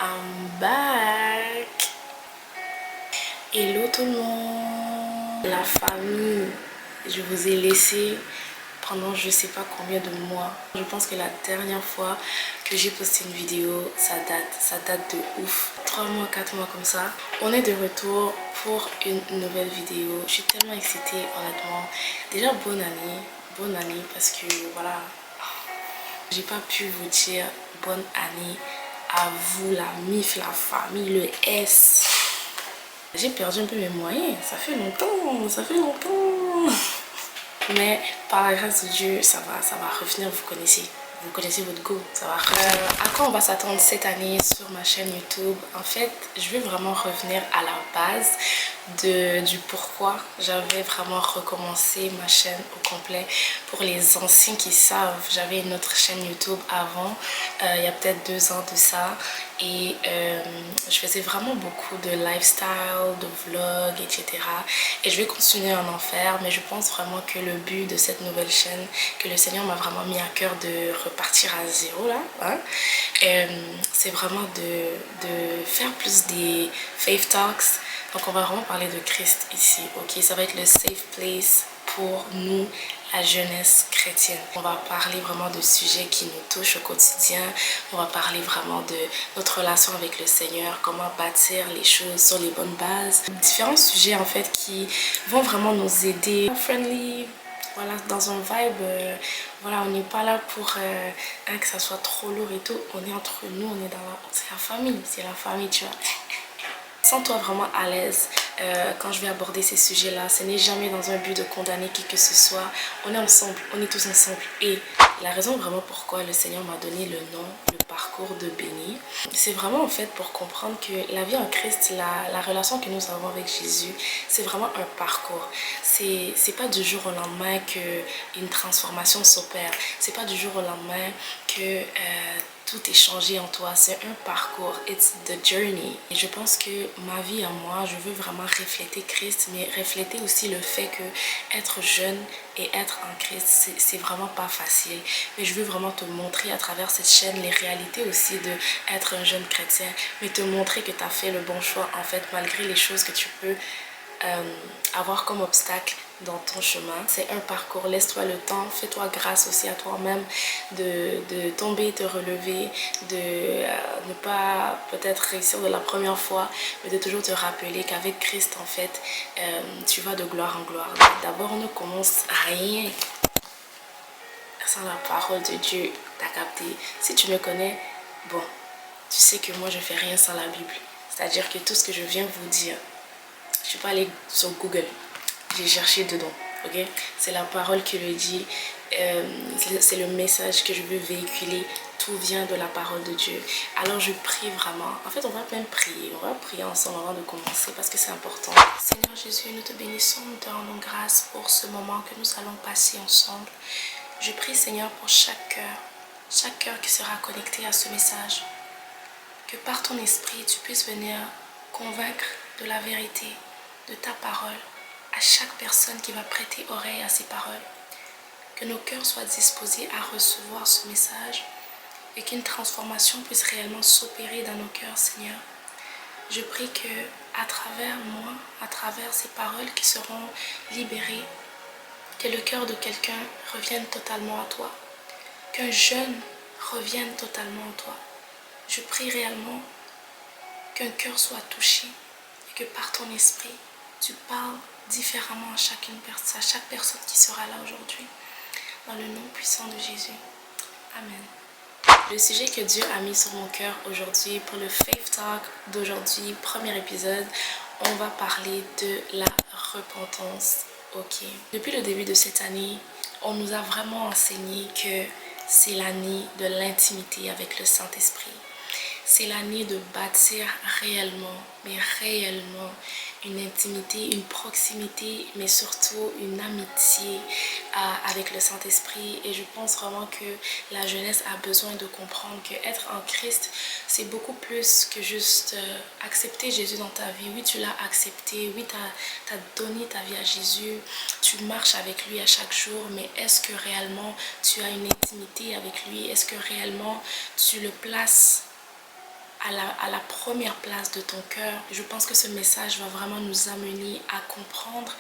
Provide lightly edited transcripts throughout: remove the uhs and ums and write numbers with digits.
I'm back. Hello tout le monde. La famille, je vous ai laissé pendant je sais pas combien de mois. Je pense que la dernière fois que j'ai posté une vidéo, ça date de ouf. 3 mois, 4 mois comme ça. On est de retour pour une nouvelle vidéo. Je suis tellement excitée honnêtement. Déjà bonne année parce que voilà, j'ai pas pu vous dire bonne année à vous, la MIF, la famille, le S. J'ai perdu un peu mes moyens, ça fait longtemps. Mais par la grâce de Dieu, ça va revenir, vous connaissez votre go, ça va revenir. À quoi on va s'attendre cette année sur ma chaîne YouTube? En fait, je vais vraiment revenir à la base du pourquoi j'avais vraiment recommencé ma chaîne au complet. Pour les anciens qui savent, j'avais une autre chaîne YouTube avant, il y a peut-être 2 ans de ça, et je faisais vraiment beaucoup de lifestyle, de vlogs, etc. Et je vais continuer à en faire, mais je pense vraiment que le but de cette nouvelle chaîne, que le Seigneur m'a vraiment mis à cœur de repartir à zéro là, hein, c'est vraiment de faire plus des faith talks. Donc on va vraiment parler de Christ ici, ok? Ça va être le safe place pour nous, la jeunesse chrétienne. On va parler vraiment de sujets qui nous touchent au quotidien. On va parler vraiment de notre relation avec le Seigneur, comment bâtir les choses sur les bonnes bases. Différents sujets en fait qui vont vraiment nous aider. Friendly, voilà, dans un vibe, voilà, on n'est pas là pour que ça soit trop lourd et tout. On est entre nous, on est c'est la famille, tu vois. Sens-toi vraiment à l'aise quand je vais aborder ces sujets-là. Ce n'est jamais dans un but de condamner qui que ce soit. On est ensemble, on est tous ensemble. Et la raison vraiment pourquoi le Seigneur m'a donné le nom, le parcours de Béni, c'est vraiment en fait pour comprendre que la vie en Christ, la relation que nous avons avec Jésus, c'est vraiment un parcours. C'est pas du jour au lendemain qu'une transformation s'opère. C'est pas du jour au lendemain que tout est changé en toi, c'est un parcours, it's the journey. Et je pense que ma vie à moi, je veux vraiment refléter Christ, mais refléter aussi le fait que être jeune et être en Christ, c'est vraiment pas facile. Mais je veux vraiment te montrer à travers cette chaîne les réalités aussi de être un jeune chrétien, mais te montrer que tu as fait le bon choix en fait, malgré les choses que tu peux avoir comme obstacle dans ton chemin. C'est un parcours, laisse-toi le temps, fais-toi grâce aussi à toi-même de tomber, te relever, de ne pas peut-être réussir de la première fois, mais de toujours te rappeler qu'avec Christ en fait, tu vas de gloire en gloire. D'abord, on ne commence rien sans la parole de Dieu, t'as capté. Si tu me connais, bon, tu sais que moi je fais rien sans la Bible. C'est-à-dire que tout ce que je viens vous dire, je suis pas allée sur Google, j'ai cherché dedans, ok? C'est la parole qui le dit, c'est le message que je veux véhiculer, tout vient de la parole de Dieu. Alors je prie vraiment, en fait on va même prier, on va prier ensemble avant de commencer parce que c'est important. Seigneur Jésus, nous te bénissons, nous te rendons grâce pour ce moment que nous allons passer ensemble. Je prie Seigneur pour chaque cœur qui sera connecté à ce message, que par ton esprit tu puisses venir convaincre de la vérité de ta parole à chaque personne qui va prêter oreille à ces paroles. Que nos cœurs soient disposés à recevoir ce message et qu'une transformation puisse réellement s'opérer dans nos cœurs, Seigneur. Je prie que à travers moi, à travers ces paroles qui seront libérées, que le cœur de quelqu'un revienne totalement à toi, qu'un jeune revienne totalement à toi. Je prie réellement qu'un cœur soit touché et que par ton esprit, tu parles différemment à chaque personne qui sera là aujourd'hui. Dans le nom puissant de Jésus. Amen. Le sujet que Dieu a mis sur mon cœur aujourd'hui pour le Faith Talk d'aujourd'hui, premier épisode, on va parler de la repentance. Ok. Depuis le début de cette année, on nous a vraiment enseigné que c'est l'année de l'intimité avec le Saint-Esprit. C'est l'année de bâtir réellement, mais réellement, une intimité, une proximité, mais surtout une amitié avec le Saint-Esprit. Et je pense vraiment que la jeunesse a besoin de comprendre que être en Christ, c'est beaucoup plus que juste accepter Jésus dans ta vie. Oui, tu l'as accepté, oui, tu as donné ta vie à Jésus, tu marches avec lui à chaque jour, mais est-ce que réellement tu as une intimité avec lui? Est-ce que réellement tu le places à la première place de ton cœur. Je pense que ce message va vraiment nous amener à comprendre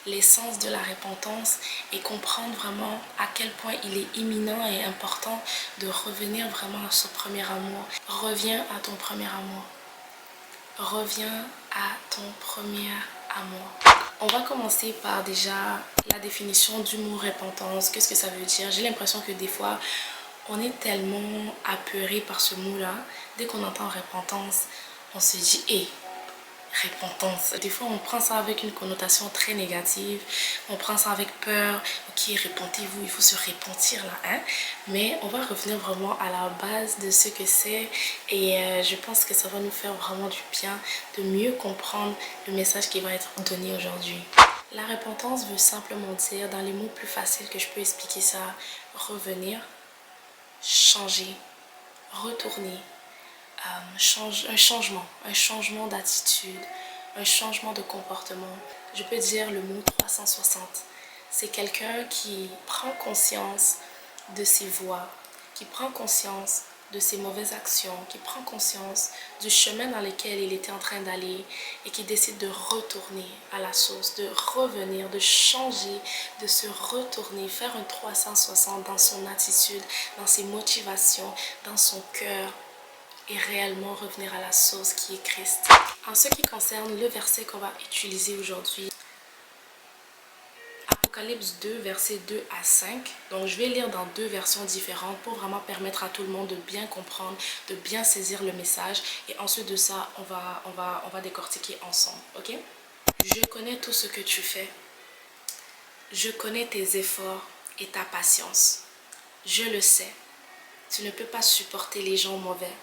l'essence de la repentance et comprendre vraiment à quel point il est imminent et important de revenir vraiment à ce premier amour. Reviens à ton premier amour. Reviens à ton premier amour. On va commencer par déjà la définition du mot repentance. Qu'est-ce que ça veut dire? J'ai l'impression que des fois, on est tellement apeuré par ce mot-là. Dès qu'on entend repentance, on se dit « hé, repentance ». Des fois, on prend ça avec une connotation très négative. On prend ça avec peur. Ok, repentez-vous, il faut se repentir là. Hein? Mais on va revenir vraiment à la base de ce que c'est. Et je pense que ça va nous faire vraiment du bien de mieux comprendre le message qui va être donné aujourd'hui. La repentance veut simplement dire, dans les mots plus faciles que je peux expliquer ça, revenir, changer, retourner, un changement d'attitude, un changement de comportement. Je peux dire le mot 360. C'est quelqu'un qui prend conscience de ses voies, qui prend conscience de ses mauvaises actions, qui prend conscience du chemin dans lequel il était en train d'aller et qui décide de retourner à la source, de revenir, de changer, de se retourner, faire un 360 dans son attitude, dans ses motivations, dans son cœur et réellement revenir à la source qui est Christ. En ce qui concerne le verset qu'on va utiliser aujourd'hui, Apocalypse 2, versets 2 à 5. Donc, je vais lire dans deux versions différentes pour vraiment permettre à tout le monde de bien comprendre, de bien saisir le message. Et ensuite de ça, on va décortiquer ensemble. Ok? Je connais tout ce que tu fais. Je connais tes efforts et ta patience. Je le sais. Tu ne peux pas supporter les gens mauvais.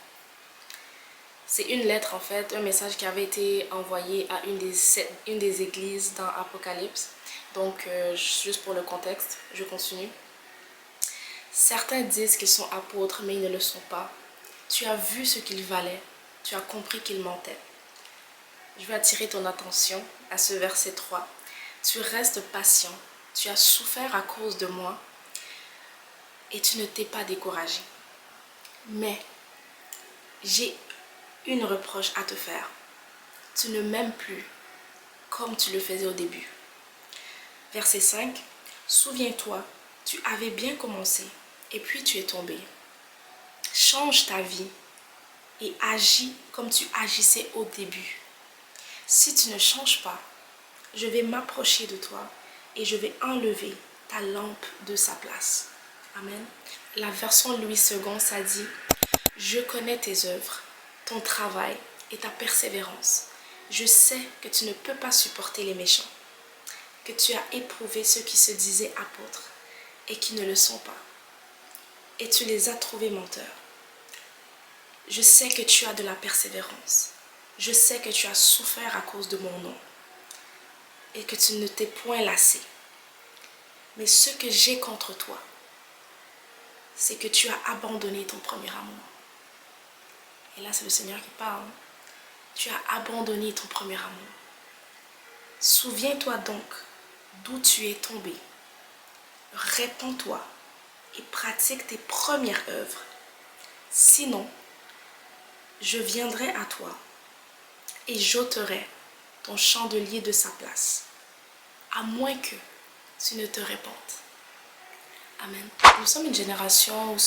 C'est une lettre en fait, un message qui avait été envoyé à une des églises dans Apocalypse. Donc, juste pour le contexte, je continue. Certains disent qu'ils sont apôtres, mais ils ne le sont pas. Tu as vu ce qu'ils valaient. Tu as compris qu'ils mentaient. Je vais attirer ton attention à ce verset 3. Tu restes patient. Tu as souffert à cause de moi et tu ne t'es pas découragé. Mais j'ai une reproche à te faire. Tu ne m'aimes plus comme tu le faisais au début. Verset 5. Souviens-toi, tu avais bien commencé et puis tu es tombé. Change ta vie et agis comme tu agissais au début. Si tu ne changes pas, je vais m'approcher de toi et je vais enlever ta lampe de sa place. Amen. La version Louis II, ça dit « Je connais tes œuvres, ton travail et ta persévérance. Je sais que tu ne peux pas supporter les méchants, que tu as éprouvé ceux qui se disaient apôtres et qui ne le sont pas, et tu les as trouvés menteurs. Je sais que tu as de la persévérance. Je sais que tu as souffert à cause de mon nom et que tu ne t'es point lassé. Mais ce que j'ai contre toi, c'est que tu as abandonné ton premier amour. » Et là, c'est le Seigneur qui parle. Tu as abandonné ton premier amour. Souviens-toi donc d'où tu es tombé. Répands-toi et pratique tes premières œuvres. Sinon, je viendrai à toi et j'ôterai ton chandelier de sa place, à moins que tu ne te repentes. Amen. Nous sommes une génération où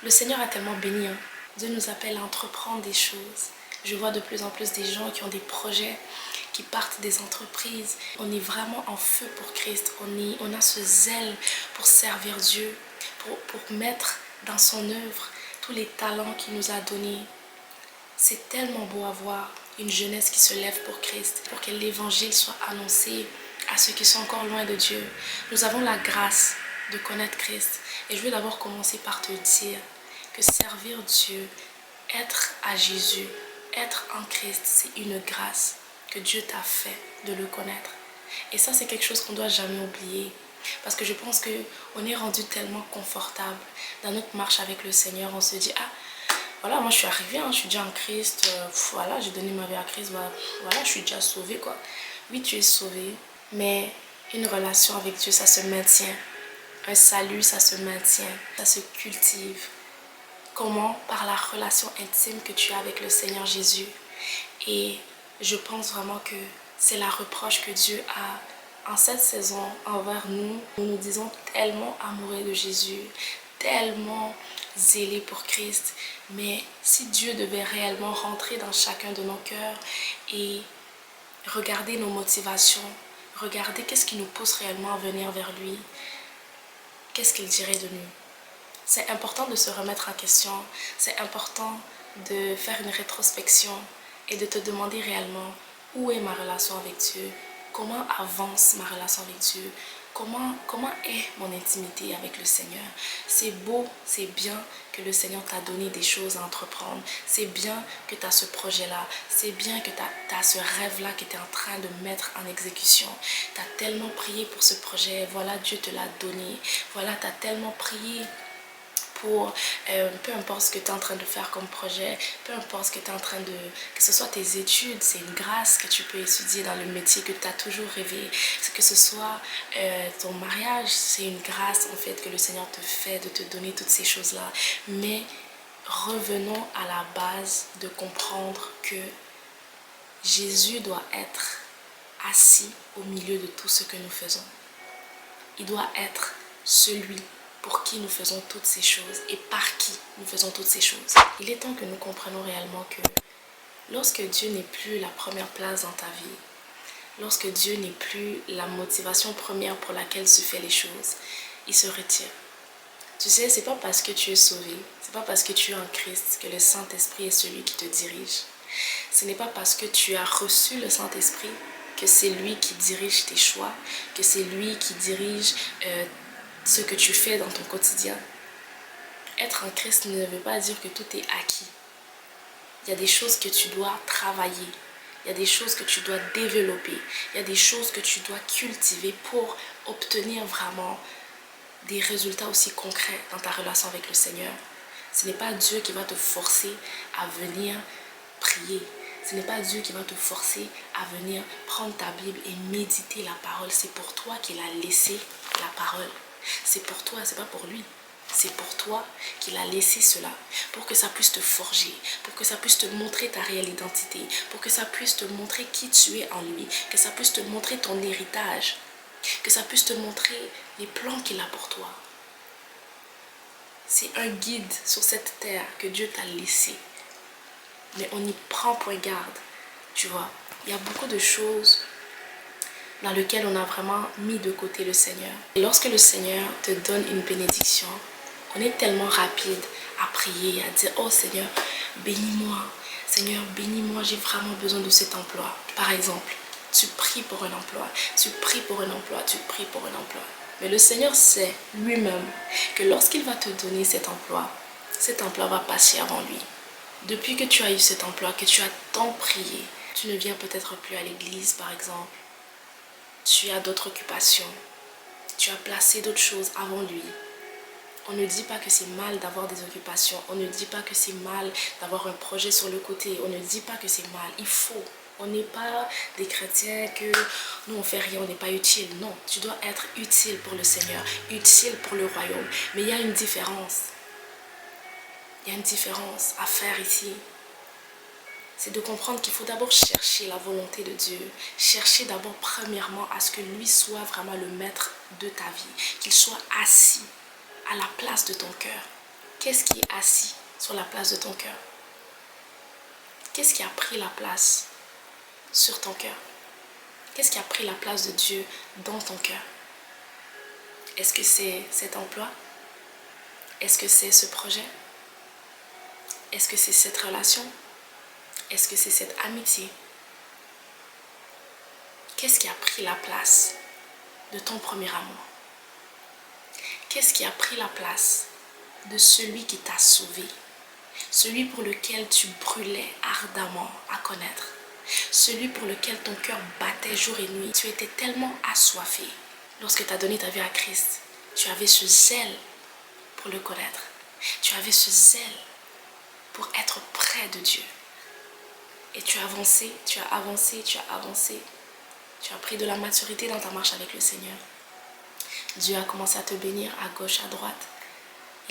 le Seigneur a tellement béni. Dieu nous appelle à entreprendre des choses. Je vois de plus en plus des gens qui ont des projets, qui partent des entreprises. On est vraiment en feu pour Christ. On a ce zèle pour servir Dieu, pour mettre dans son œuvre tous les talents qu'il nous a donnés. C'est tellement beau à voir une jeunesse qui se lève pour Christ, pour que l'évangile soit annoncé à ceux qui sont encore loin de Dieu. Nous avons la grâce de connaître Christ. Et je veux d'abord commencer par te dire que servir Dieu, être à Jésus, être en Christ, c'est une grâce que Dieu t'a fait de le connaître. Et ça, c'est quelque chose qu'on ne doit jamais oublier. Parce que je pense qu'on est rendu tellement confortable dans notre marche avec le Seigneur. On se dit, ah, voilà, moi je suis arrivée, je suis déjà en Christ, voilà, j'ai donné ma vie à Christ, voilà, je suis déjà sauvée, quoi. Oui, tu es sauvé, mais une relation avec Dieu, ça se maintient. Un salut, ça se maintient, ça se cultive Comment? Par la relation intime que tu as avec le Seigneur Jésus. Et je pense vraiment que c'est la reproche que Dieu a en cette saison envers nous. Nous nous disons tellement amoureux de Jésus, tellement zélés pour Christ. Mais si Dieu devait réellement rentrer dans chacun de nos cœurs et regarder nos motivations, regarder qu'est-ce qui nous pousse réellement à venir vers lui, qu'est-ce qu'il dirait de nous? C'est important de se remettre en question, c'est important de faire une rétrospection et de te demander réellement où est ma relation avec Dieu, comment avance ma relation avec Dieu, comment est mon intimité avec le Seigneur. C'est beau, c'est bien que le Seigneur t'a donné des choses à entreprendre, c'est bien que tu as ce projet-là, c'est bien que tu as ce rêve-là que tu es en train de mettre en exécution. Tu as tellement prié pour ce projet, voilà, Dieu te l'a donné, voilà, tu as tellement prié pour peu importe ce que tu es en train de faire comme projet, peu importe ce que tu es en train de... Que ce soit tes études, c'est une grâce que tu peux étudier dans le métier que tu as toujours rêvé. Que ce soit ton mariage, c'est une grâce en fait que le Seigneur te fait de te donner toutes ces choses-là. Mais revenons à la base de comprendre que Jésus doit être assis au milieu de tout ce que nous faisons. Il doit être celui pour qui nous faisons toutes ces choses et par qui nous faisons toutes ces choses. Il est temps que nous comprenions réellement que lorsque Dieu n'est plus la première place dans ta vie, lorsque Dieu n'est plus la motivation première pour laquelle tu fais les choses, il se retire. Tu sais, c'est pas parce que tu es sauvé, c'est pas parce que tu es en Christ que le Saint-Esprit est celui qui te dirige. Ce n'est pas parce que tu as reçu le Saint-Esprit que c'est lui qui dirige tes choix, que c'est lui qui dirige ce que tu fais dans ton quotidien. Être en Christ ne veut pas dire que tout est acquis. Il y a des choses que tu dois travailler. Il y a des choses que tu dois développer. Il y a des choses que tu dois cultiver pour obtenir vraiment des résultats aussi concrets dans ta relation avec le Seigneur. Ce n'est pas Dieu qui va te forcer à venir prier. Ce n'est pas Dieu qui va te forcer à venir prendre ta Bible et méditer la parole. C'est pour toi qu'il a laissé la parole. C'est pour toi, c'est pas pour lui. C'est pour toi qu'il a laissé cela, pour que ça puisse te forger, pour que ça puisse te montrer ta réelle identité, pour que ça puisse te montrer qui tu es en lui, que ça puisse te montrer ton héritage, que ça puisse te montrer les plans qu'il a pour toi. C'est un guide sur cette terre que Dieu t'a laissé. Mais on n'y prend point garde, tu vois. Il y a beaucoup de choses dans lesquelles on a vraiment mis de côté le Seigneur. Et lorsque le Seigneur te donne une bénédiction, on est tellement rapide à prier, à dire « Oh Seigneur, bénis-moi. Seigneur, bénis-moi, j'ai vraiment besoin de cet emploi. » Par exemple, tu pries pour un emploi, tu pries pour un emploi, tu pries pour un emploi. Mais le Seigneur sait lui-même que lorsqu'il va te donner cet emploi va passer avant lui. Depuis que tu as eu cet emploi, que tu as tant prié, tu ne viens peut-être plus à l'église par exemple. Tu as d'autres occupations. Tu as placé d'autres choses avant lui. On ne dit pas que c'est mal d'avoir des occupations. On ne dit pas que c'est mal d'avoir un projet sur le côté. On ne dit pas que c'est mal. Il faut. On n'est pas des chrétiens que nous on fait rien, on n'est pas utile. Non, tu dois être utile pour le Seigneur, utile pour le royaume. Mais il y a une différence. Il y a une différence à faire ici. C'est de comprendre qu'il faut d'abord chercher la volonté de Dieu. Chercher d'abord premièrement à ce que lui soit vraiment le maître de ta vie. Qu'il soit assis à la place de ton cœur. Qu'est-ce qui est assis sur la place de ton cœur? Qu'est-ce qui a pris la place sur ton cœur? Qu'est-ce qui a pris la place de Dieu dans ton cœur? Est-ce que c'est cet emploi? Est-ce que c'est ce projet? Est-ce que c'est cette relation? Est-ce que c'est cette amitié? Qu'est-ce qui a pris la place de ton premier amour? Qu'est-ce qui a pris la place de celui qui t'a sauvé? Celui pour lequel tu brûlais ardemment à connaître. Celui pour lequel ton cœur battait jour et nuit. Tu étais tellement assoiffé. Lorsque tu as donné ta vie à Christ, tu avais ce zèle pour le connaître. Tu avais ce zèle pour être près de Dieu. Et tu as avancé, tu as avancé, tu as avancé. Tu as pris de la maturité dans ta marche avec le Seigneur. Dieu a commencé à te bénir à gauche, à droite.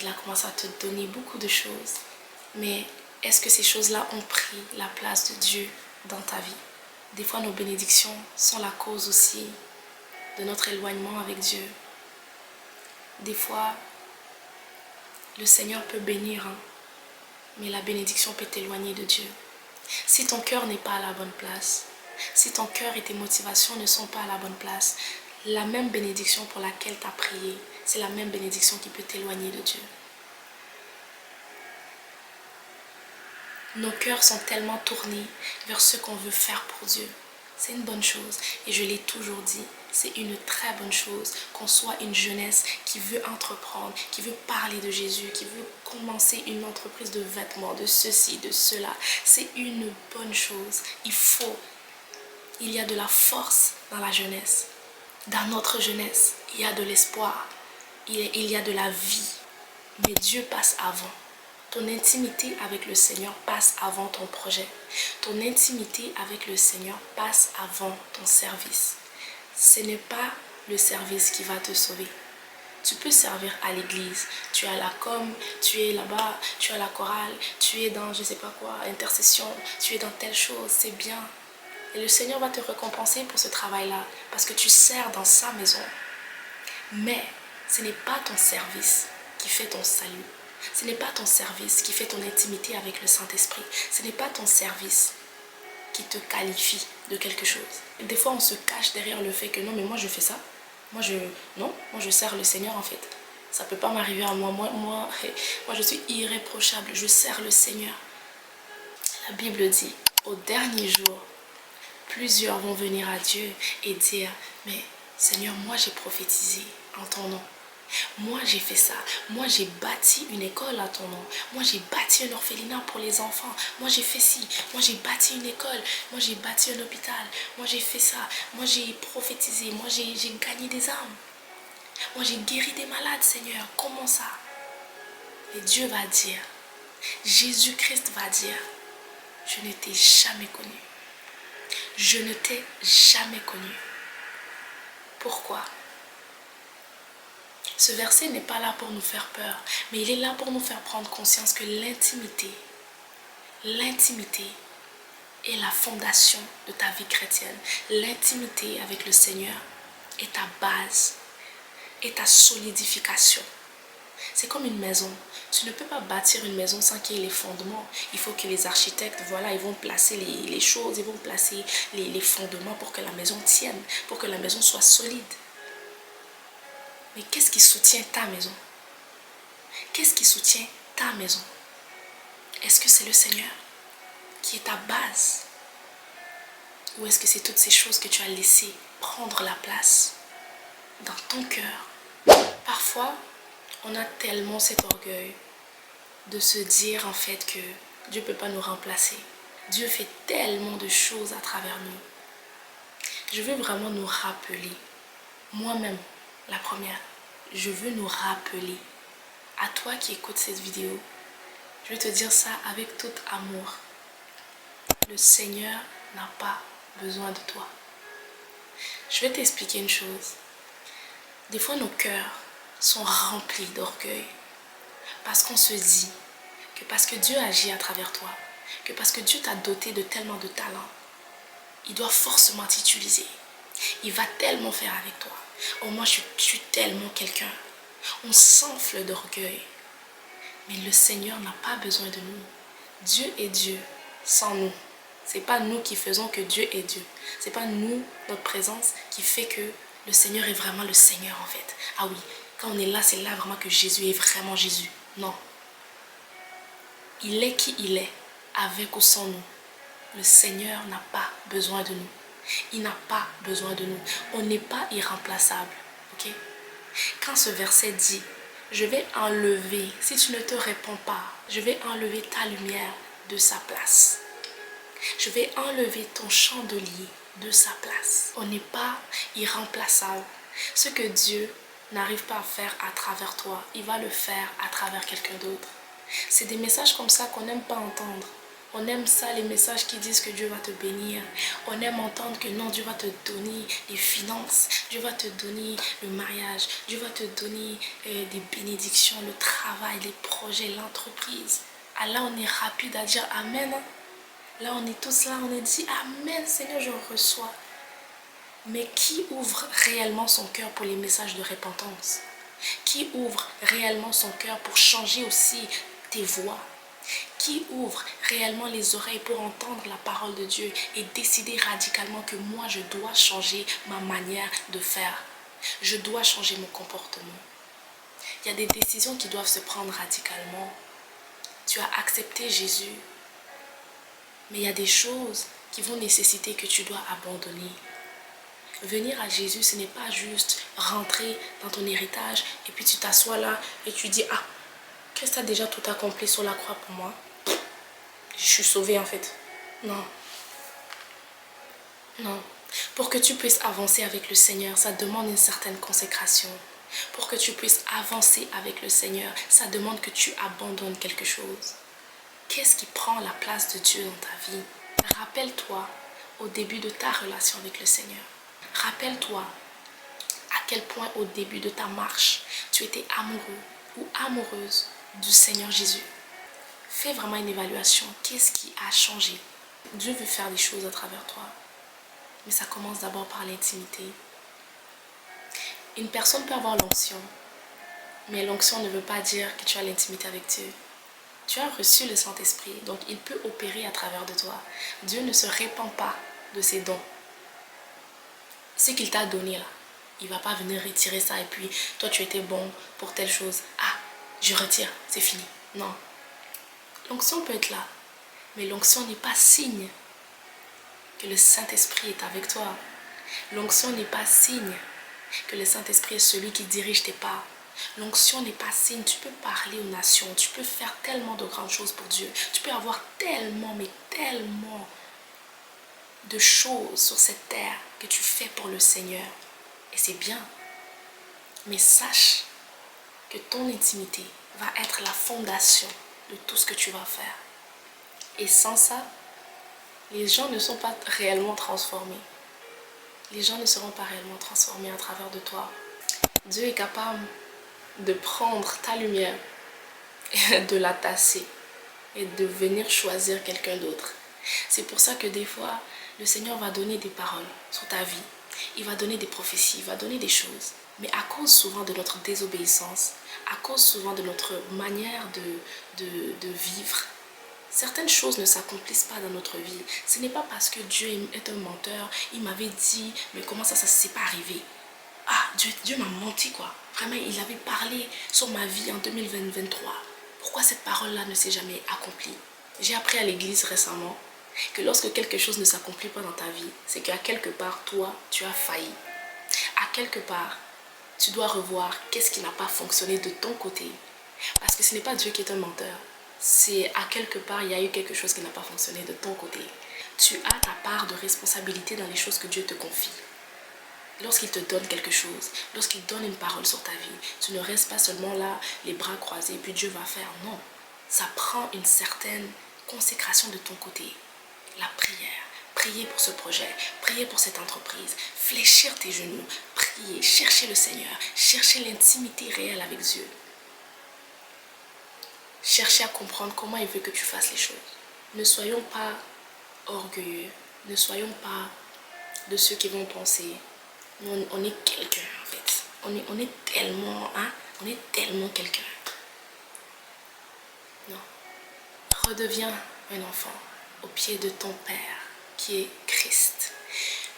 Il a commencé à te donner beaucoup de choses. Mais est-ce que ces choses-là ont pris la place de Dieu dans ta vie? Des fois, nos bénédictions sont la cause aussi de notre éloignement avec Dieu. Des fois, le Seigneur peut bénir, hein, mais la bénédiction peut t'éloigner de Dieu. Si ton cœur n'est pas à la bonne place, si ton cœur et tes motivations ne sont pas à la bonne place, la même bénédiction pour laquelle tu as prié, c'est la même bénédiction qui peut t'éloigner de Dieu. Nos cœurs sont tellement tournés vers ce qu'on veut faire pour Dieu. C'est une bonne chose. Et je l'ai toujours dit, c'est une très bonne chose qu'on soit une jeunesse qui veut entreprendre, qui veut parler de Jésus, qui veut commencer une entreprise de vêtements, de ceci, de cela. C'est une bonne chose. Il y a de la force dans la jeunesse. Dans notre jeunesse, il y a de l'espoir. Il y a de la vie. Mais Dieu passe avant. Ton intimité avec le Seigneur passe avant ton projet. Ton intimité avec le Seigneur passe avant ton service. Ce n'est pas le service qui va te sauver. Tu peux servir à l'église. Tu es à la com, tu es là-bas, tu es à la chorale, tu es dans je ne sais pas quoi, intercession, tu es dans telle chose, c'est bien. Et le Seigneur va te récompenser pour ce travail-là parce que tu sers dans sa maison. Mais ce n'est pas ton service qui fait ton salut. Ce n'est pas ton service qui fait ton intimité avec le Saint-Esprit. Ce n'est pas ton service qui te qualifie de quelque chose. Des fois, on se cache derrière le fait que non, mais moi je fais ça. Moi je sers le Seigneur en fait. Ça ne peut pas m'arriver à moi. Moi, je suis irréprochable. Je sers le Seigneur. La Bible dit, au dernier jour, plusieurs vont venir à Dieu et dire, mais Seigneur, moi j'ai prophétisé en ton nom. Moi j'ai fait ça, moi j'ai bâti une école à ton nom, moi j'ai bâti un orphelinat pour les enfants, moi j'ai fait ci, moi j'ai bâti une école, moi j'ai bâti un hôpital, moi j'ai fait ça, moi j'ai prophétisé, moi j'ai gagné des âmes, moi j'ai guéri des malades, Seigneur. Comment ça? Et Dieu va dire, Jésus-Christ va dire, je ne t'ai jamais connu. Je ne t'ai jamais connu. Pourquoi? Ce verset n'est pas là pour nous faire peur, mais il est là pour nous faire prendre conscience que l'intimité est la fondation de ta vie chrétienne. L'intimité avec le Seigneur est ta base, est ta solidification. C'est comme une maison. Tu ne peux pas bâtir une maison sans qu'il y ait les fondements. Il faut que les architectes, voilà, ils vont placer les choses, ils vont placer les fondements pour que la maison tienne, pour que la maison soit solide. Mais qu'est-ce qui soutient ta maison? Qu'est-ce qui soutient ta maison? Est-ce que c'est le Seigneur qui est ta base? Ou est-ce que c'est toutes ces choses que tu as laissées prendre la place dans ton cœur? Parfois, on a tellement cet orgueil de se dire en fait que Dieu ne peut pas nous remplacer. Dieu fait tellement de choses à travers nous. Je veux vraiment nous rappeler, moi-même, la première, je veux nous rappeler, à toi qui écoutes cette vidéo, je vais te dire ça avec tout amour. Le Seigneur n'a pas besoin de toi. Je vais t'expliquer une chose. Des fois, nos cœurs sont remplis d'orgueil parce qu'on se dit que parce que Dieu agit à travers toi, que parce que Dieu t'a doté de tellement de talents, il doit forcément t'utiliser. Il va tellement faire avec toi. Oh, moi, je suis tellement quelqu'un. On s'enfle d'orgueil. Mais le Seigneur n'a pas besoin de nous. Dieu est Dieu sans nous. Ce n'est pas nous qui faisons que Dieu est Dieu. Ce n'est pas nous, notre présence, qui fait que le Seigneur est vraiment le Seigneur en fait. Ah oui, quand on est là, c'est là vraiment que Jésus est vraiment Jésus. Non. Il est qui il est, avec ou sans nous. Le Seigneur n'a pas besoin de nous. Il n'a pas besoin de nous. On n'est pas irremplaçable. Ok? Quand ce verset dit, je vais enlever, si tu ne te réponds pas, je vais enlever ta lumière de sa place. Je vais enlever ton chandelier de sa place. On n'est pas irremplaçable. Ce que Dieu n'arrive pas à faire à travers toi, il va le faire à travers quelqu'un d'autre. C'est des messages comme ça qu'on n'aime pas entendre. On aime ça, les messages qui disent que Dieu va te bénir. On aime entendre que non, Dieu va te donner les finances. Dieu va te donner le mariage. Dieu va te donner des bénédictions, le travail, les projets, l'entreprise. Ah, là, on est rapide à dire Amen. Là, on est tous là, on est dit Amen, Seigneur, je reçois. Mais qui ouvre réellement son cœur pour les messages de repentance? Qui ouvre réellement son cœur pour changer aussi tes voix? Qui ouvre réellement les oreilles pour entendre la parole de Dieu et décider radicalement que moi, je dois changer ma manière de faire. Je dois changer mon comportement. Il y a des décisions qui doivent se prendre radicalement. Tu as accepté Jésus, mais il y a des choses qui vont nécessiter que tu dois abandonner. Venir à Jésus, ce n'est pas juste rentrer dans ton héritage et puis tu t'assois là et tu dis « Ah, Christ a déjà tout accompli sur la croix pour moi. Je suis sauvée en fait. » Non. Non. Pour que tu puisses avancer avec le Seigneur, ça demande une certaine consécration. Pour que tu puisses avancer avec le Seigneur, ça demande que tu abandonnes quelque chose. Qu'est-ce qui prend la place de Dieu dans ta vie? Rappelle-toi au début de ta relation avec le Seigneur. Rappelle-toi à quel point au début de ta marche, tu étais amoureux ou amoureuse du Seigneur Jésus. Fais vraiment une évaluation. Qu'est-ce qui a changé? Dieu veut faire des choses à travers toi. Mais ça commence d'abord par l'intimité. Une personne peut avoir l'onction, mais l'onction ne veut pas dire que tu as l'intimité avec Dieu. Tu as reçu le Saint-Esprit, donc il peut opérer à travers de toi. Dieu ne se répand pas de ses dons. Ce qu'il t'a donné là, il ne va pas venir retirer ça et puis toi tu étais bon pour telle chose. Ah, je retire, c'est fini. Non. L'onction peut être là, mais l'onction n'est pas signe que le Saint-Esprit est avec toi. L'onction n'est pas signe que le Saint-Esprit est celui qui dirige tes pas. L'onction n'est pas signe. Tu peux parler aux nations, tu peux faire tellement de grandes choses pour Dieu. Tu peux avoir tellement, mais tellement de choses sur cette terre que tu fais pour le Seigneur. Et c'est bien. Mais sache que ton intimité va être la fondation de tout ce que tu vas faire. Et sans ça, les gens ne sont pas réellement transformés. Les gens ne seront pas réellement transformés à travers de toi. Dieu est capable de prendre ta lumière et de la tasser et de venir choisir quelqu'un d'autre. C'est pour ça que des fois, le Seigneur va donner des paroles sur ta vie. Il va donner des prophéties, il va donner des choses. Mais à cause souvent de notre désobéissance, à cause souvent de notre manière de vivre, certaines choses ne s'accomplissent pas dans notre vie. Ce n'est pas parce que Dieu est un menteur. Il m'avait dit, mais comment ça s'est pas arrivé? Ah, Dieu m'a menti quoi. Vraiment, il avait parlé sur ma vie en 2023. Pourquoi cette parole-là ne s'est jamais accomplie? J'ai appris à l'église récemment que lorsque quelque chose ne s'accomplit pas dans ta vie, c'est qu'à quelque part, toi, tu as failli. À quelque part, tu dois revoir qu'est-ce qui n'a pas fonctionné de ton côté. Parce que ce n'est pas Dieu qui est un menteur. C'est à quelque part, il y a eu quelque chose qui n'a pas fonctionné de ton côté. Tu as ta part de responsabilité dans les choses que Dieu te confie. Lorsqu'il te donne quelque chose, lorsqu'il donne une parole sur ta vie, tu ne restes pas seulement là, les bras croisés, et puis Dieu va faire. Non, ça prend une certaine consécration de ton côté. La prière, prier pour ce projet, prier pour cette entreprise, fléchir tes genoux, prier, chercher le Seigneur, chercher l'intimité réelle avec Dieu. Chercher à comprendre comment il veut que tu fasses les choses. Ne soyons pas orgueilleux, ne soyons pas de ceux qui vont penser on est quelqu'un en fait. On est tellement, on est tellement quelqu'un. Non. Redeviens un enfant au pied de ton Père qui est Christ.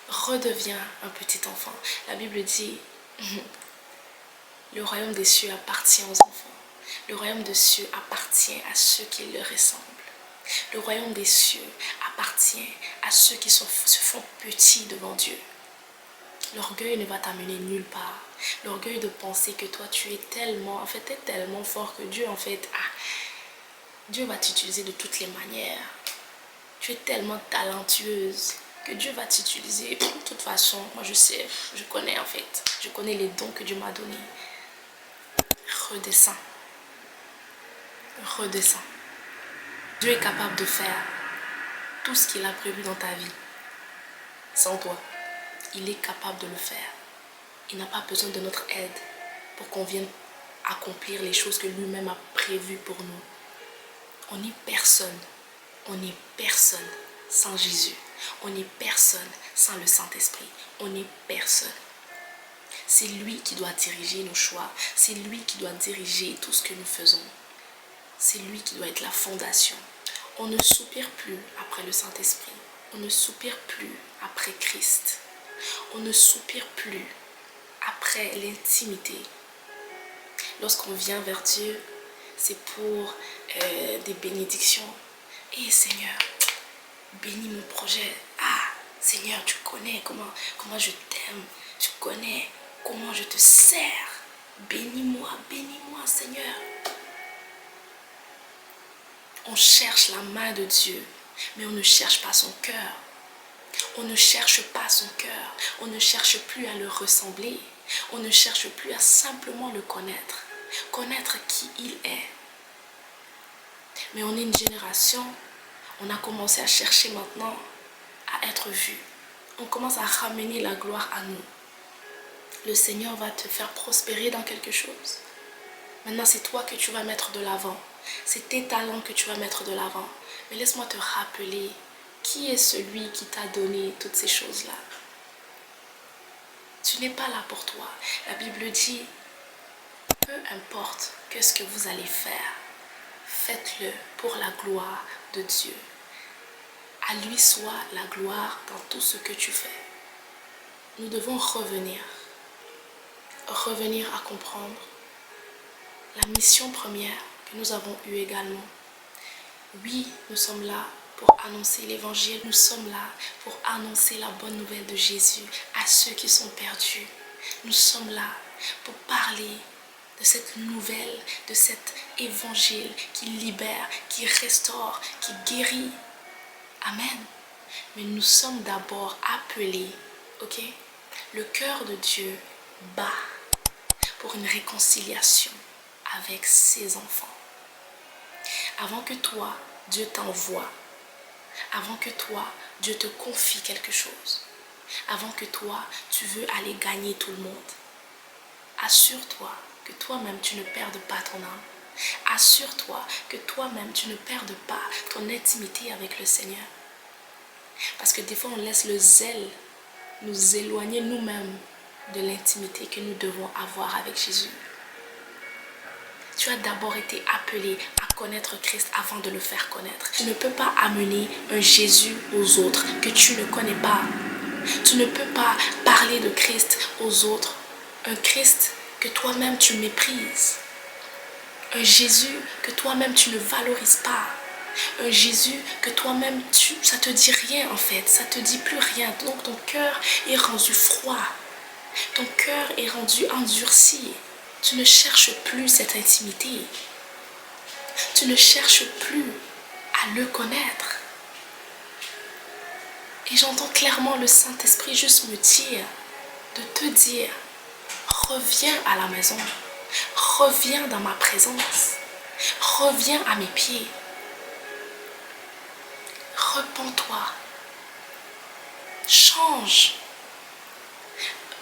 Redeviens un petit enfant. La Bible dit, le royaume des cieux appartient aux enfants. Le royaume des cieux appartient à ceux qui le ressemblent. Le royaume des cieux appartient à ceux qui se font petits devant Dieu. L'orgueil ne va t'amener nulle part. L'orgueil de penser que toi tu es tellement, en fait, tu es tellement fort que Dieu, en fait, Dieu va t'utiliser de toutes les manières. Tu es tellement talentueuse que Dieu va t'utiliser. De toute façon, moi je sais, je connais en fait. Je connais les dons que Dieu m'a donnés. Redescends. Redescends. Dieu est capable de faire tout ce qu'il a prévu dans ta vie. Sans toi, il est capable de le faire. Il n'a pas besoin de notre aide pour qu'on vienne accomplir les choses que lui-même a prévues pour nous. On n'est personne. On n'est personne sans Jésus. On n'est personne sans le Saint-Esprit. On n'est personne. C'est lui qui doit diriger nos choix. C'est lui qui doit diriger tout ce que nous faisons. C'est lui qui doit être la fondation. On ne soupire plus après le Saint-Esprit. On ne soupire plus après Christ. On ne soupire plus après l'intimité. Lorsqu'on vient vers Dieu, c'est pour des bénédictions. Et Seigneur, bénis mon projet. Ah, Seigneur, tu connais comment je t'aime. Tu connais comment je te sers. Bénis-moi, Seigneur. On cherche la main de Dieu, mais on ne cherche pas son cœur. On ne cherche pas son cœur. On ne cherche plus à le ressembler. On ne cherche plus à simplement le connaître. Connaître qui il est. Mais on est une génération, on a commencé à chercher maintenant à être vu. On commence à ramener la gloire à nous. Le Seigneur va te faire prospérer dans quelque chose. Maintenant, c'est toi que tu vas mettre de l'avant. C'est tes talents que tu vas mettre de l'avant. Mais laisse-moi te rappeler, qui est celui qui t'a donné toutes ces choses-là? Tu n'es pas là pour toi. La Bible dit, peu importe que ce que vous allez faire, faites-le pour la gloire de Dieu. À lui soit la gloire dans tout ce que tu fais. Nous devons revenir à comprendre la mission première que nous avons eue également. Oui, nous sommes là pour annoncer l'évangile. Nous sommes là pour annoncer la bonne nouvelle de Jésus à ceux qui sont perdus. Nous sommes là pour parler de cette nouvelle, de cet évangile qui libère, qui restaure, qui guérit. Amen. Mais nous sommes d'abord appelés, ok? Le cœur de Dieu bat pour une réconciliation avec ses enfants. Avant que toi, Dieu t'envoie, avant que toi, Dieu te confie quelque chose, avant que toi, tu veux aller gagner tout le monde, assure-toi que toi-même, tu ne perdes pas ton âme. Assure-toi que toi-même, tu ne perdes pas ton intimité avec le Seigneur. Parce que des fois, on laisse le zèle nous éloigner nous-mêmes de l'intimité que nous devons avoir avec Jésus. Tu as d'abord été appelé à connaître Christ avant de le faire connaître. Tu ne peux pas amener un Jésus aux autres que tu ne connais pas. Tu ne peux pas parler de Christ aux autres. Un Christ que toi-même tu méprises. Un Jésus que toi-même tu ne valorises pas. Un Jésus que toi-même ça te dit rien en fait. Ça te dit plus rien. Donc ton cœur est rendu froid. Ton cœur est rendu endurci. Tu ne cherches plus cette intimité. Tu ne cherches plus à le connaître. Et j'entends clairement le Saint-Esprit juste me dire, de te dire, reviens à la maison. Reviens dans ma présence. Reviens à mes pieds. Repens-toi. Change.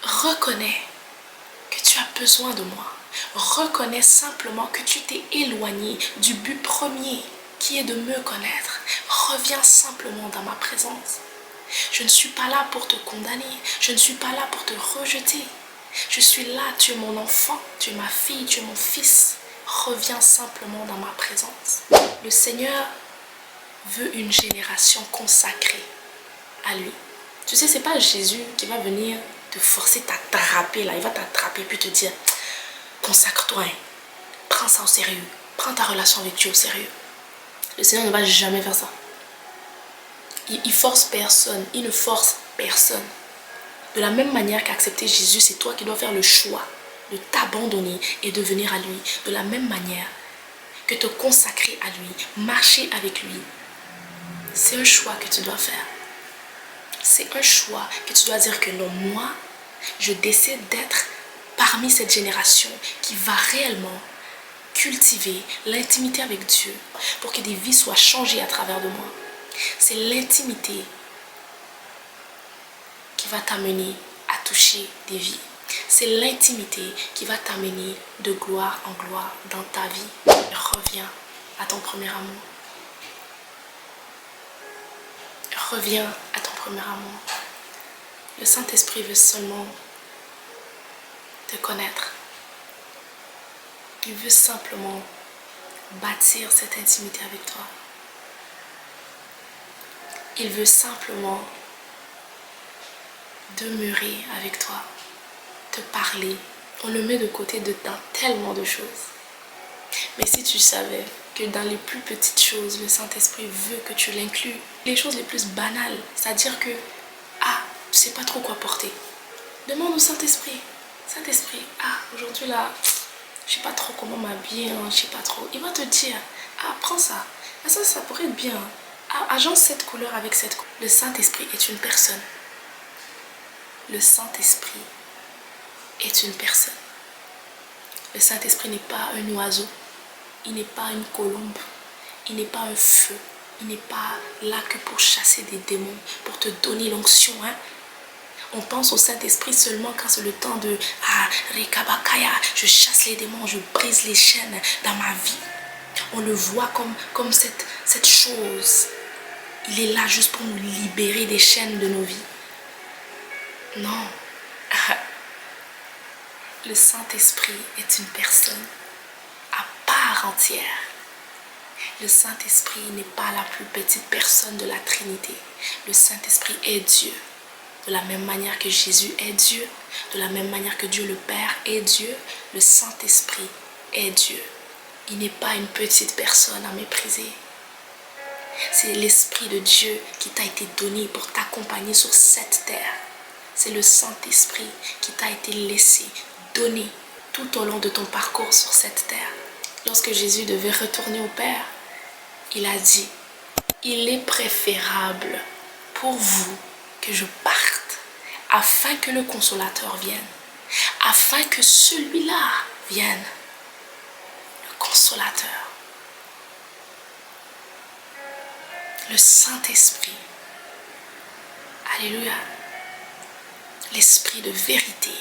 Reconnais que tu as besoin de moi. Reconnais simplement que tu t'es éloigné du but premier qui est de me connaître. Reviens simplement dans ma présence. Je ne suis pas là pour te condamner. Je ne suis pas là pour te rejeter. Je suis là, tu es mon enfant, tu es ma fille, tu es mon fils. Reviens simplement dans ma présence. Le Seigneur veut une génération consacrée à lui. Tu sais, c'est pas Jésus qui va venir te forcer, t'attraper là. Il va t'attraper puis te dire, consacre-toi, hein. Prends ça au sérieux. Prends ta relation avec Dieu au sérieux. Le Seigneur ne va jamais faire ça. Il force personne. Il ne force personne. De la même manière qu'accepter Jésus, c'est toi qui dois faire le choix de t'abandonner et de venir à lui. De la même manière que te consacrer à lui, marcher avec lui. C'est un choix que tu dois faire. C'est un choix que tu dois dire que non, moi, je décide d'être parmi cette génération qui va réellement cultiver l'intimité avec Dieu pour que des vies soient changées à travers de moi. C'est l'intimité qui va t'amener à toucher des vies. C'est l'intimité qui va t'amener de gloire en gloire dans ta vie. Reviens à ton premier amour. Reviens à ton premier amour. Le Saint-Esprit veut seulement te connaître. Il veut simplement bâtir cette intimité avec toi. Il veut simplement demeurer avec toi, te parler. On le met de côté dans tellement de choses. Mais si tu savais que dans les plus petites choses, le Saint-Esprit veut que tu l'inclues. Les choses les plus banales, c'est-à-dire que, tu sais pas trop quoi porter. Demande au Saint-Esprit. Saint-Esprit, aujourd'hui là, je sais pas trop comment m'habiller, je sais pas trop. Il va te dire, prends ça. Ça pourrait être bien. Agence cette couleur avec cette couleur. Le Saint-Esprit est une personne. Le Saint-Esprit est une personne. Le Saint-Esprit n'est pas un oiseau. Il n'est pas une colombe. Il n'est pas un feu. Il n'est pas là que pour chasser des démons, pour te donner l'onction. On pense au Saint-Esprit seulement quand c'est le temps de Rekabakaya, je chasse les démons, je brise les chaînes dans ma vie. On le voit comme cette chose. Il est là juste pour nous libérer des chaînes de nos vies. Non. Le Saint-Esprit est une personne à part entière. Le Saint-Esprit n'est pas la plus petite personne de la Trinité. Le Saint-Esprit est Dieu. De la même manière que Jésus est Dieu, de la même manière que Dieu le Père est Dieu, le Saint-Esprit est Dieu. Il n'est pas une petite personne à mépriser. C'est l'Esprit de Dieu qui t'a été donné pour t'accompagner sur cette terre. C'est le Saint-Esprit qui t'a été laissé, donné tout au long de ton parcours sur cette terre. Lorsque Jésus devait retourner au Père, il a dit, il est préférable pour vous que je parte afin que le Consolateur vienne, afin que celui-là vienne, le Consolateur, le Saint-Esprit. Alléluia. L'Esprit de vérité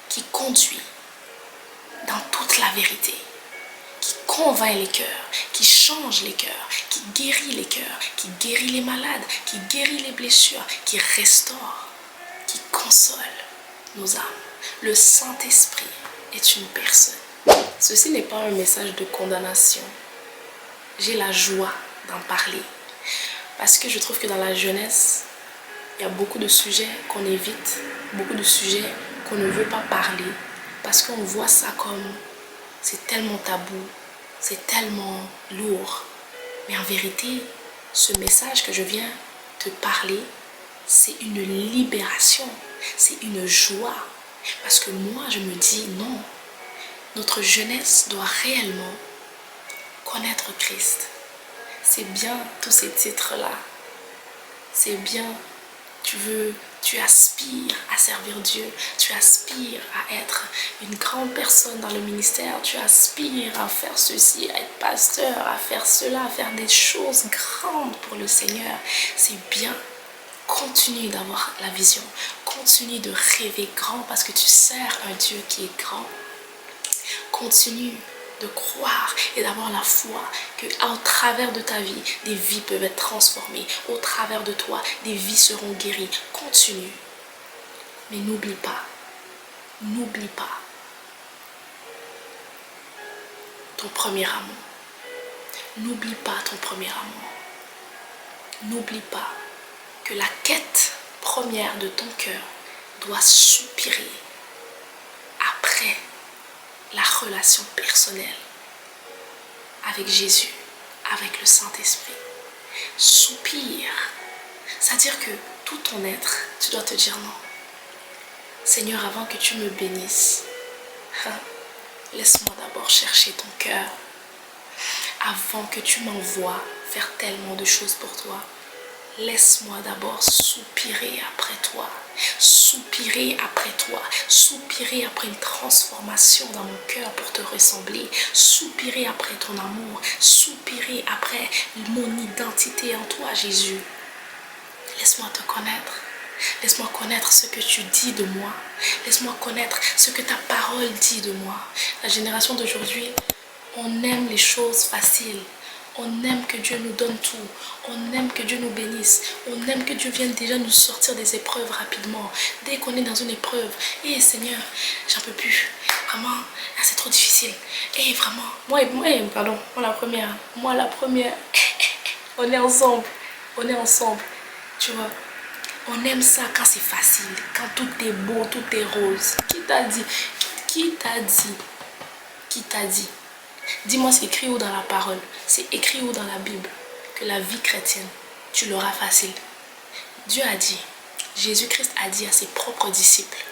qui conduit dans toute la vérité, qui convainc les cœurs, qui change les cœurs, qui guérit les cœurs, qui guérit les malades, qui guérit les blessures, qui restaure, qui console nos âmes. Le Saint-Esprit est une personne. Ceci n'est pas un message de condamnation. J'ai la joie d'en parler parce que je trouve que dans la jeunesse, il y a beaucoup de sujets qu'on évite, beaucoup de sujets qu'on ne veut pas parler parce qu'on voit ça comme c'est tellement tabou, c'est tellement lourd. Mais en vérité, ce message que je viens te parler, c'est une libération, c'est une joie. Parce que moi, je me dis non, notre jeunesse doit réellement connaître Christ. C'est bien tous ces titres-là. C'est bien, tu aspires à servir Dieu, tu aspires à être une grande personne dans le ministère, tu aspires à faire ceci, à être pasteur, à faire cela, à faire des choses grandes pour le Seigneur. C'est bien. Continue d'avoir la vision, continue de rêver grand parce que tu sers un Dieu qui est grand. Continue de croire et d'avoir la foi qu'au travers de ta vie, des vies peuvent être transformées. Au travers de toi, des vies seront guéries. Continue. Mais n'oublie pas ton premier amour. N'oublie pas ton premier amour. N'oublie pas que la quête première de ton cœur doit soupirer après la relation personnelle avec Jésus, avec le Saint-Esprit. Soupire. C'est-à-dire que tout ton être, tu dois te dire non. Seigneur, avant que tu me bénisses, laisse-moi d'abord chercher ton cœur. Avant que tu m'envoies faire tellement de choses pour toi, laisse-moi d'abord soupirer après toi. Soupirer après toi. Soupirer après une transformation dans mon cœur pour te ressembler. Soupirer après ton amour. Soupirer après mon identité en toi, Jésus. Laisse-moi te connaître. Laisse-moi connaître ce que tu dis de moi. Laisse-moi connaître ce que ta parole dit de moi. La génération d'aujourd'hui, on aime les choses faciles. On aime que Dieu nous donne tout. On aime que Dieu nous bénisse. On aime que Dieu vienne déjà nous sortir des épreuves rapidement. Dès qu'on est dans une épreuve, Seigneur, j'en peux plus. Vraiment, là, c'est trop difficile. Vraiment, moi la première. On est ensemble. On est ensemble. Tu vois, on aime ça quand c'est facile, quand tout est beau, tout est rose. Qui t'a dit? Qui t'a dit? Qui t'a dit? Dis-moi, c'est écrit où dans la parole? C'est écrit où dans la Bible que la vie chrétienne, tu l'auras facile? Dieu a dit, Jésus-Christ a dit à ses propres disciples,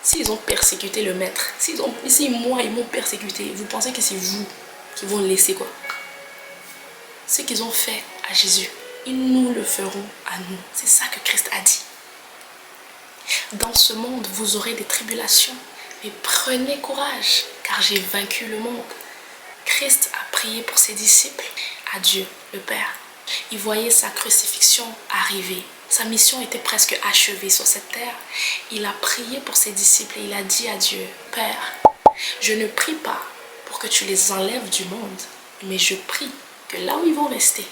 s'ils ont persécuté le maître, si moi ils m'ont persécuté, vous pensez que c'est vous qui vont le laisser quoi? Ce qu'ils ont fait à Jésus, ils nous le feront à nous. C'est ça que Christ a dit. Dans ce monde, vous aurez des tribulations, mais prenez courage, car j'ai vaincu le monde. Christ a prié pour ses disciples, à Dieu, le Père. Il voyait sa crucifixion arriver. Sa mission était presque achevée sur cette terre. Il a prié pour ses disciples et il a dit à Dieu, Père, je ne prie pas pour que tu les enlèves du monde, mais je prie que là où ils vont rester,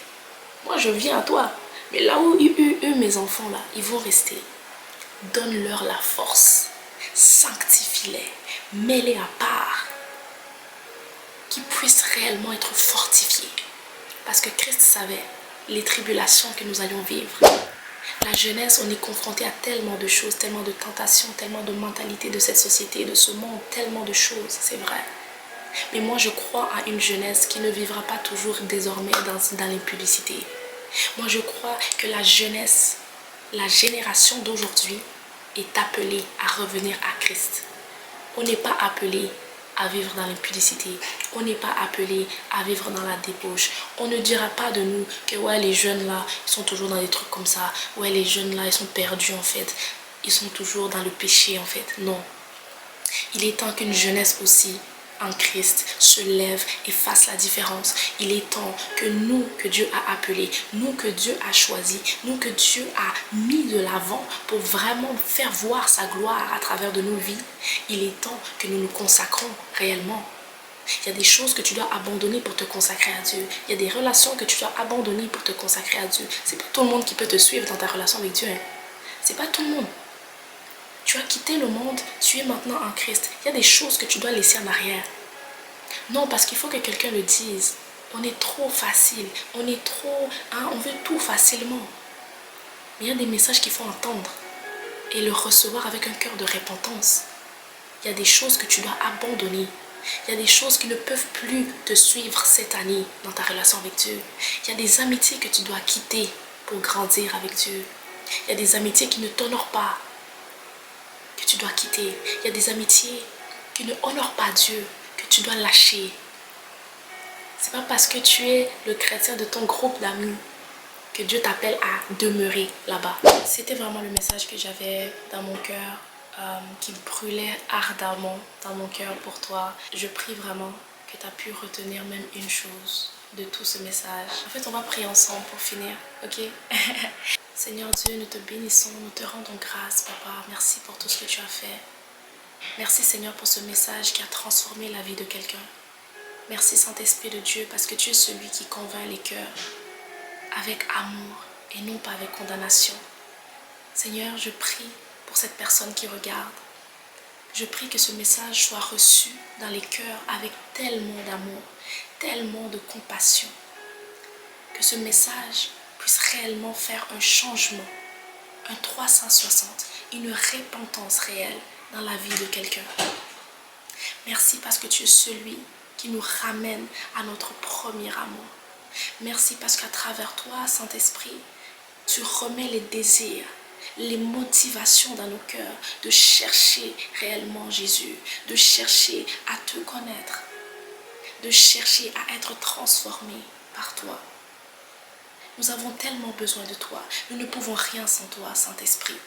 moi je viens à toi, mais là où eux, mes enfants là, ils vont rester, donne-leur la force, sanctifie-les, mets-les à part, qu'ils puissent réellement être fortifiés. Parce que Christ savait les tribulations que nous allions vivre. La jeunesse, on est confronté à tellement de choses, tellement de tentations, tellement de mentalités de cette société, de ce monde, tellement de choses, c'est vrai. Mais moi, je crois à une jeunesse qui ne vivra pas toujours désormais dans l'impudicité. Moi, je crois que la jeunesse, la génération d'aujourd'hui est appelée à revenir à Christ. On n'est pas appelé à vivre dans l'impudicité. On n'est pas appelé à vivre dans la débauche. On ne dira pas de nous que ouais, les jeunes là, ils sont toujours dans des trucs comme ça. Ouais, les jeunes là, ils sont perdus en fait. Ils sont toujours dans le péché en fait. Non. Il est temps qu'une jeunesse aussi en Christ se lève et fasse la différence. Il est temps que nous, que Dieu a appelés, nous que Dieu a choisis, nous que Dieu a mis de l'avant pour vraiment faire voir sa gloire à travers de nos vies. Il est temps que nous nous consacrons réellement. Il y a des choses que tu dois abandonner pour te consacrer à Dieu. Il y a des relations que tu dois abandonner pour te consacrer à Dieu. C'est pas tout le monde qui peut te suivre dans ta relation avec Dieu. C'est pas tout le monde. Tu as quitté le monde, tu es maintenant en Christ. Il y a des choses que tu dois laisser en arrière. Non, parce qu'il faut que quelqu'un le dise. On est trop facile. On est trop... on veut tout facilement. Mais il y a des messages qu'il faut entendre et le recevoir avec un cœur de repentance. Il y a des choses que tu dois abandonner. Il y a des choses qui ne peuvent plus te suivre cette année dans ta relation avec Dieu. Il y a des amitiés que tu dois quitter pour grandir avec Dieu. Il y a des amitiés qui ne t'honorent pas, que tu dois quitter. Il y a des amitiés qui ne honorent pas Dieu, que tu dois lâcher. C'est pas parce que tu es le chrétien de ton groupe d'amis que Dieu t'appelle à demeurer là-bas. C'était vraiment le message que j'avais dans mon cœur, qui brûlait ardemment dans mon cœur pour toi. Je prie vraiment que tu as pu retenir même une chose de tout ce message. En fait, on va prier ensemble pour finir, ok? Seigneur Dieu, nous te bénissons, nous te rendons grâce, Papa. Merci pour tout ce que tu as fait. Merci Seigneur pour ce message qui a transformé la vie de quelqu'un. Merci Saint-Esprit de Dieu parce que tu es celui qui convainc les cœurs avec amour et non pas avec condamnation. Seigneur, je prie pour cette personne qui regarde. Je prie que ce message soit reçu dans les cœurs avec tellement d'amour, tellement de compassion. Que ce message puisse réellement faire un changement, un 360, une repentance réelle dans la vie de quelqu'un. Merci parce que tu es celui qui nous ramène à notre premier amour. Merci parce qu'à travers toi, Saint-Esprit, tu remets les désirs, les motivations dans nos cœurs de chercher réellement Jésus, de chercher à te connaître, de chercher à être transformé par toi. Nous avons tellement besoin de toi. Nous ne pouvons rien sans toi, Saint-Esprit.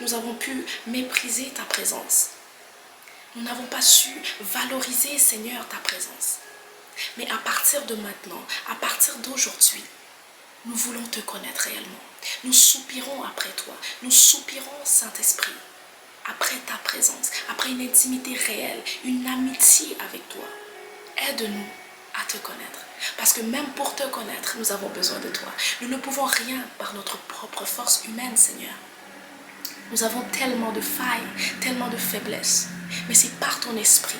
Nous avons pu mépriser ta présence. Nous n'avons pas su valoriser, Seigneur, ta présence. Mais à partir de maintenant, à partir d'aujourd'hui, nous voulons te connaître réellement. Nous soupirons après toi. Nous soupirons, Saint-Esprit, après ta présence, après une intimité réelle, une amitié avec toi. Aide-nous à te connaître. Parce que même pour te connaître, nous avons besoin de toi. Nous ne pouvons rien par notre propre force humaine, Seigneur. Nous avons tellement de failles, tellement de faiblesses. Mais c'est par ton esprit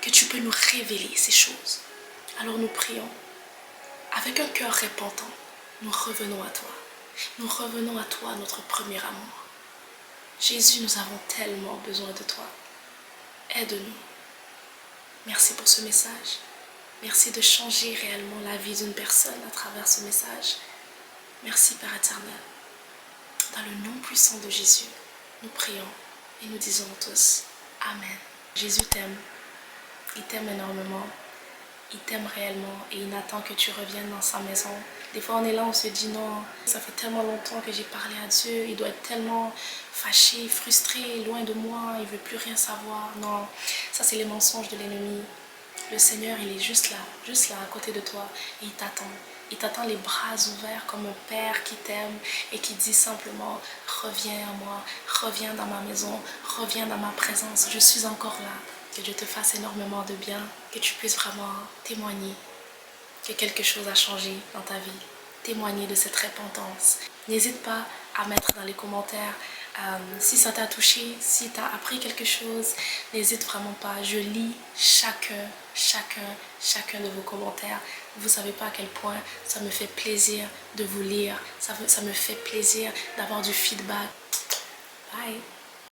que tu peux nous révéler ces choses. Alors nous prions. Avec un cœur repentant, nous revenons à toi. Nous revenons à toi, notre premier amour. Jésus, nous avons tellement besoin de toi. Aide-nous. Merci pour ce message. Merci de changer réellement la vie d'une personne à travers ce message. Merci, Père éternel. Dans le nom puissant de Jésus, nous prions et nous disons tous Amen. Jésus t'aime. Il t'aime énormément. Il t'aime réellement et il attend que tu reviennes dans sa maison. Des fois on est là, on se dit non, ça fait tellement longtemps que j'ai parlé à Dieu, il doit être tellement fâché, frustré, loin de moi, il ne veut plus rien savoir. Non, ça c'est les mensonges de l'ennemi. Le Seigneur, il est juste là à côté de toi et il t'attend. Il t'attend les bras ouverts comme un père qui t'aime et qui dit simplement reviens à moi, reviens dans ma maison, reviens dans ma présence, je suis encore là. Que Dieu te fasse énormément de bien, que tu puisses vraiment témoigner que quelque chose a changé dans ta vie, témoigner de cette repentance. N'hésite pas à mettre dans les commentaires si ça t'a touché, si tu as appris quelque chose, n'hésite vraiment pas. Je lis chacun de vos commentaires. Vous ne savez pas à quel point ça me fait plaisir de vous lire, ça me fait plaisir d'avoir du feedback. Bye!